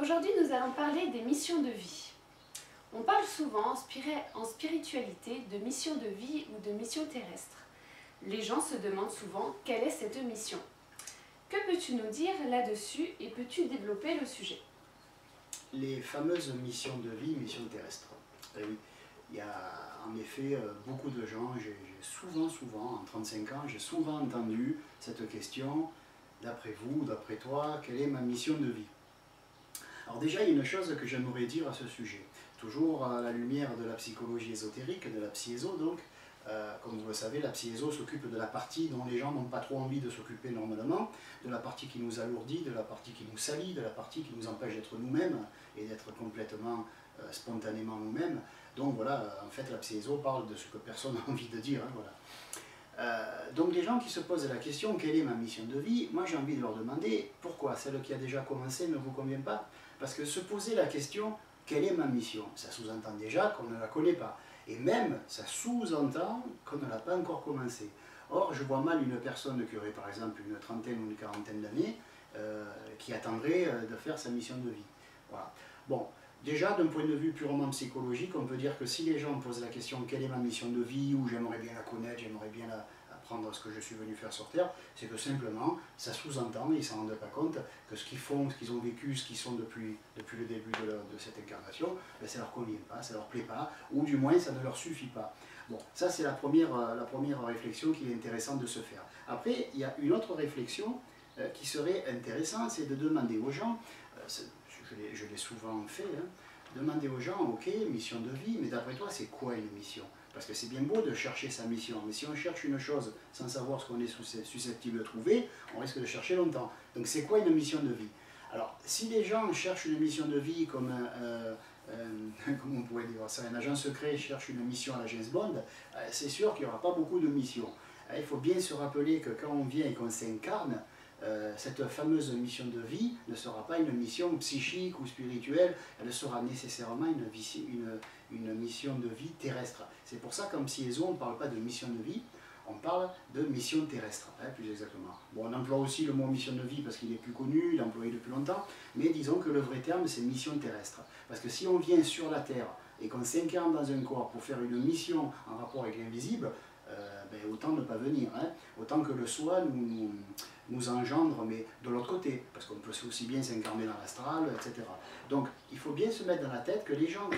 Aujourd'hui, nous allons parler des missions de vie. On parle souvent en spiritualité de mission de vie ou de mission terrestre. Les gens se demandent souvent quelle est cette mission. Que peux-tu nous dire là-dessus et peux-tu développer le sujet? Les fameuses missions de vie, missions terrestres. Oui, il y a en effet beaucoup de gens, j'ai souvent, en 35 ans, j'ai souvent entendu cette question, d'après vous, d'après toi, quelle est ma mission de vie? Alors déjà, il y a une chose que j'aimerais dire à ce sujet. Toujours à la lumière de la psychologie ésotérique, de la psyéso donc, comme vous le savez, la psyéso s'occupe de la partie dont les gens n'ont pas trop envie de s'occuper normalement, de la partie qui nous alourdit, de la partie qui nous salit, de la partie qui nous empêche d'être nous-mêmes et d'être complètement, spontanément nous-mêmes. Donc voilà, en fait la psyéso parle de ce que personne n'a envie de dire. Hein, voilà. Donc les gens qui se posent la question, quelle est ma mission de vie? Moi j'ai envie de leur demander, pourquoi celle qui a déjà commencé ne vous convient pas? Parce que se poser la question, quelle est ma mission? Ça sous-entend déjà qu'on ne la connaît pas. Et même, ça sous-entend qu'on ne l'a pas encore commencé. Or, je vois mal une personne qui aurait par exemple une trentaine ou une quarantaine d'années qui attendrait de faire sa mission de vie. Voilà. Bon, déjà, d'un point de vue purement psychologique, on peut dire que si les gens posent la question quelle est ma mission de vie, ou j'aimerais bien la connaître, j'aimerais bien apprendre ce que je suis venu faire sur Terre, c'est que simplement, ça sous-entend, et ils ne s'en rendent pas compte, que ce qu'ils font, ce qu'ils ont vécu, ce qu'ils sont depuis le début de cette incarnation, ben, ça ne leur convient pas, ça ne leur plaît pas, ou du moins ça ne leur suffit pas. Bon, ça c'est la première réflexion qui est intéressante de se faire. Après, il y a une autre réflexion qui serait intéressante, c'est de demander aux gens, je l'ai souvent fait, hein, demander aux gens, ok, mission de vie, mais d'après toi, c'est quoi une mission? Parce que c'est bien beau de chercher sa mission, mais si on cherche une chose sans savoir ce qu'on est susceptible de trouver, on risque de chercher longtemps. Donc c'est quoi une mission de vie? Alors, si les gens cherchent une mission de vie comme comment on pourrait dire ça, un agent secret cherche une mission à la James Bond, c'est sûr qu'il n'y aura pas beaucoup de missions. Il faut bien se rappeler que quand on vient et qu'on s'incarne, cette fameuse mission de vie ne sera pas une mission psychique ou spirituelle, elle sera nécessairement une mission de vie terrestre. C'est pour ça qu'en psyéso, on ne parle pas de mission de vie, on parle de mission terrestre, hein, plus exactement. Bon, on emploie aussi le mot mission de vie parce qu'il est plus connu, il est employé depuis longtemps, mais disons que le vrai terme c'est mission terrestre. Parce que si on vient sur la Terre et qu'on s'incarne dans un corps pour faire une mission en rapport avec l'invisible, ben, autant ne pas venir, hein. Autant que le soi nous engendre, mais de l'autre côté, parce qu'on peut aussi bien s'incarner dans l'astral, etc. Donc il faut bien se mettre dans la tête que les gens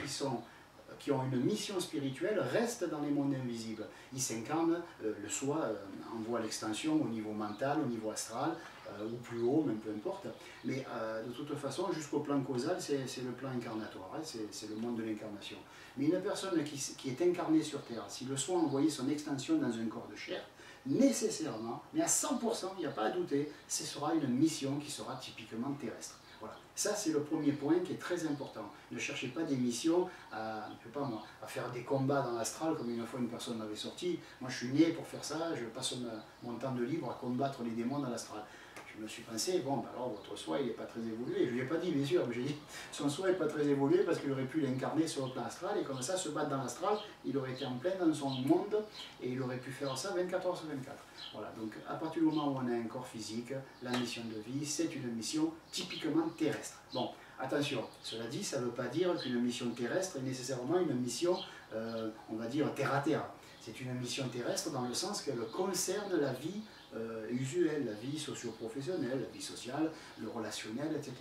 qui ont une mission spirituelle restent dans les mondes invisibles. Ils s'incarnent, le soi envoie l'extension au niveau mental, au niveau astral, ou plus haut, même peu importe. Mais de toute façon, jusqu'au plan causal, c'est le plan incarnatoire, hein, c'est le monde de l'incarnation. Mais une personne qui est incarnée sur Terre, si le soi a envoyé son extension dans un corps de chair, nécessairement, mais à 100%, il n'y a pas à douter, ce sera une mission qui sera typiquement terrestre. Voilà. Ça, c'est le premier point qui est très important. Ne cherchez pas des missions à faire des combats dans l'astral, comme une fois une personne m'avait sorti. Moi, je suis né pour faire ça, je passe mon temps de libre à combattre les démons dans l'astral. Je me suis pensé, bon, ben alors votre soi, il n'est pas très évolué. Je ne lui ai pas dit, bien sûr, mais j'ai dit, son soi n'est pas très évolué parce qu'il aurait pu l'incarner sur le plan astral, et comme ça, se battre dans l'astral, il aurait été en plein dans son monde, et il aurait pu faire ça 24 heures sur 24. Voilà, donc à partir du moment où on a un corps physique, la mission de vie, c'est une mission typiquement terrestre. Bon, attention, cela dit, ça ne veut pas dire qu'une mission terrestre est nécessairement une mission, on va dire, terre à terre. C'est une mission terrestre dans le sens qu'elle concerne la vie usuelle, la vie socio-professionnelle, la vie sociale, le relationnel, etc.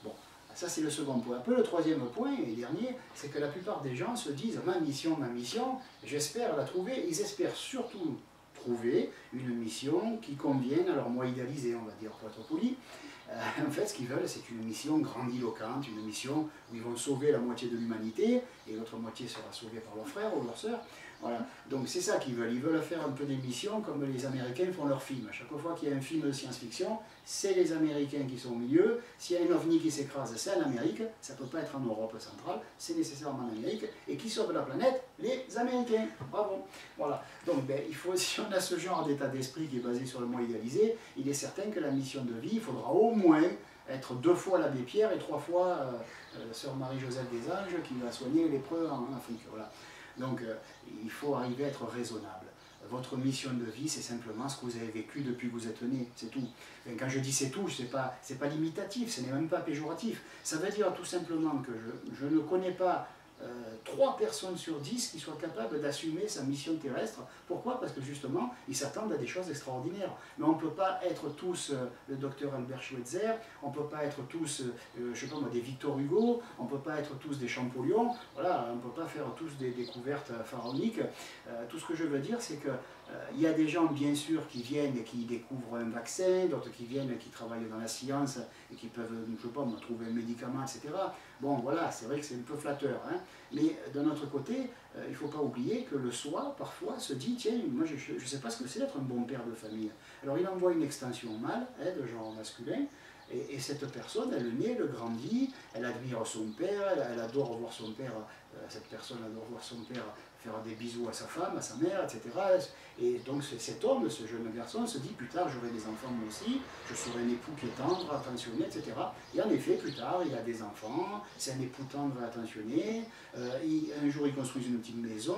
Bon, ça c'est le second point. Un peu le troisième point, et dernier, c'est que la plupart des gens se disent ma mission, j'espère la trouver. Ils espèrent surtout trouver une mission qui convienne à leur moi idéalisé, on va dire, pour être poli. En fait, ce qu'ils veulent, c'est une mission grandiloquente, une mission où ils vont sauver la moitié de l'humanité, et l'autre moitié sera sauvée par leurs frères ou leurs sœurs. Voilà. Donc c'est ça qu'ils veulent. Ils veulent faire un peu des missions comme les Américains font leurs films. À chaque fois qu'il y a un film de science-fiction, c'est les Américains qui sont au milieu. S'il y a un ovni qui s'écrase, c'est en Amérique. Ça ne peut pas être en Europe centrale, c'est nécessairement en Amérique. Et qui sauve la planète? Les Américains. Bravo. Voilà. Donc ben, si on a ce genre d'état d'esprit qui est basé sur le moi idéalisé, il est certain que la mission de vie, il faudra au moins être 2 fois l'abbé Pierre et 3 fois sœur Marie-Joseph des Anges qui va soigner les lépreux en Afrique. Voilà. Donc il faut arriver à être raisonnable. Votre mission de vie, c'est simplement ce que vous avez vécu depuis que vous êtes né, c'est tout. Et quand je dis c'est tout, c'est pas limitatif, ce n'est même pas péjoratif. Ça veut dire tout simplement que je ne connais pas 3 personnes sur 10 qui soient capables d'assumer sa mission terrestre. Pourquoi? Parce que justement, ils s'attendent à des choses extraordinaires. Mais on ne peut pas être tous le docteur Albert Schweitzer, on ne peut pas être tous, je sais pas moi, des Victor Hugo, on ne peut pas être tous des Champollion, voilà, on ne peut pas faire tous des découvertes pharaoniques. Tout ce que je veux dire, c'est que il y a des gens, bien sûr, qui viennent et qui découvrent un vaccin, d'autres qui viennent et qui travaillent dans la science et qui peuvent, je sais pas, trouver un médicament, etc. Bon, voilà, c'est vrai que c'est un peu flatteur, hein. Mais d'un autre côté, il ne faut pas oublier que le soi, parfois, se dit, tiens, moi je ne sais pas ce que c'est d'être un bon père de famille. Alors il envoie une extension mâle, de genre masculin, et cette personne, elle est née, elle grandit, elle admire son père, elle adore voir son père, cette personne adore voir son père faire des bisous à sa femme, à sa mère, etc. Et donc cet homme, ce jeune garçon, se dit plus tard j'aurai des enfants moi aussi, je serai un époux qui est tendre, attentionné, etc. Et en effet, plus tard, il a des enfants, c'est un époux tendre et attentionné, un jour ils construisent une petite maison,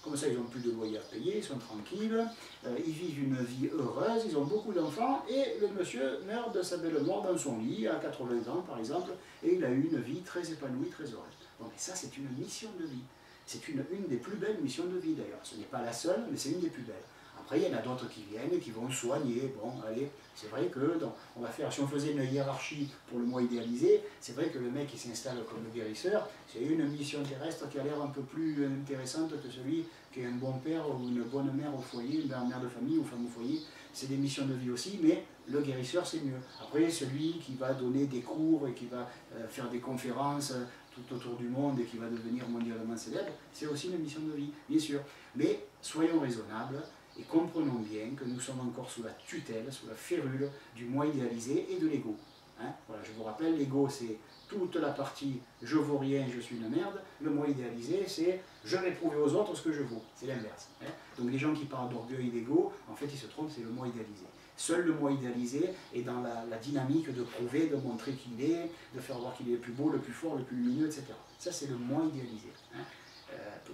comme ça ils n'ont plus de loyer à payer, ils sont tranquilles, ils vivent une vie heureuse, ils ont beaucoup d'enfants, et le monsieur meurt de sa belle mort dans son lit, à 80 ans par exemple, et il a eu une vie très épanouie, très heureuse. Bon, mais ça c'est une mission de vie. C'est une des plus belles missions de vie d'ailleurs. Ce n'est pas la seule, mais c'est une des plus belles. Après, il y en a d'autres qui viennent et qui vont soigner. Bon, allez, c'est vrai que on va faire, si on faisait une hiérarchie pour le moi idéalisé, c'est vrai que le mec qui s'installe comme le guérisseur, c'est une mission terrestre qui a l'air un peu plus intéressante que celui qui est un bon père ou une bonne mère au foyer, une mère de famille ou femme au foyer. C'est des missions de vie aussi, mais le guérisseur c'est mieux. Après, celui qui va donner des cours et qui va faire des conférences tout autour du monde et qui va devenir mondialement célèbre, c'est aussi une mission de vie, bien sûr. Mais soyons raisonnables et comprenons bien que nous sommes encore sous la tutelle, sous la férule du moi idéalisé et de l'ego. Hein, voilà, je vous rappelle, l'ego c'est toute la partie je vaux rien, je suis une merde. Le moi idéalisé c'est je vais prouver aux autres ce que je vaux. C'est l'inverse. Hein. Donc les gens qui parlent d'orgueil et d'ego, en fait ils se trompent, c'est le moi idéalisé. Seul le moi idéalisé est dans la dynamique de prouver, de montrer qu'il est, de faire voir qu'il est le plus beau, le plus fort, le plus lumineux, etc. Ça c'est le moi idéalisé. Hein.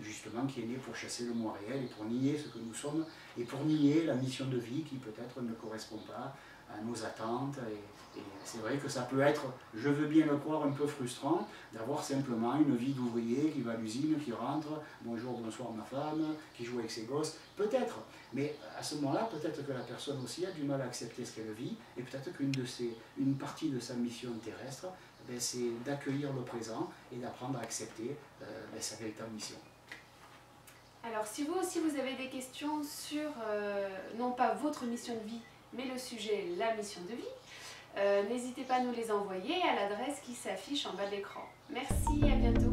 Justement qui est né pour chasser le moi réel et pour nier ce que nous sommes et pour nier la mission de vie qui peut-être ne correspond pas à nos attentes. Et c'est vrai que ça peut être, je veux bien le croire, un peu frustrant d'avoir simplement une vie d'ouvrier qui va à l'usine, qui rentre, bonjour, bonsoir ma femme, qui joue avec ses gosses, peut-être. Mais à ce moment-là, peut-être que la personne aussi a du mal à accepter ce qu'elle vit et peut-être qu'une partie de sa mission terrestre, c'est d'accueillir le présent et d'apprendre à accepter sa véritable mission. Alors si vous aussi vous avez des questions sur, non pas votre mission de vie, mais le sujet la mission de vie, n'hésitez pas à nous les envoyer à l'adresse qui s'affiche en bas de l'écran. Merci, à bientôt.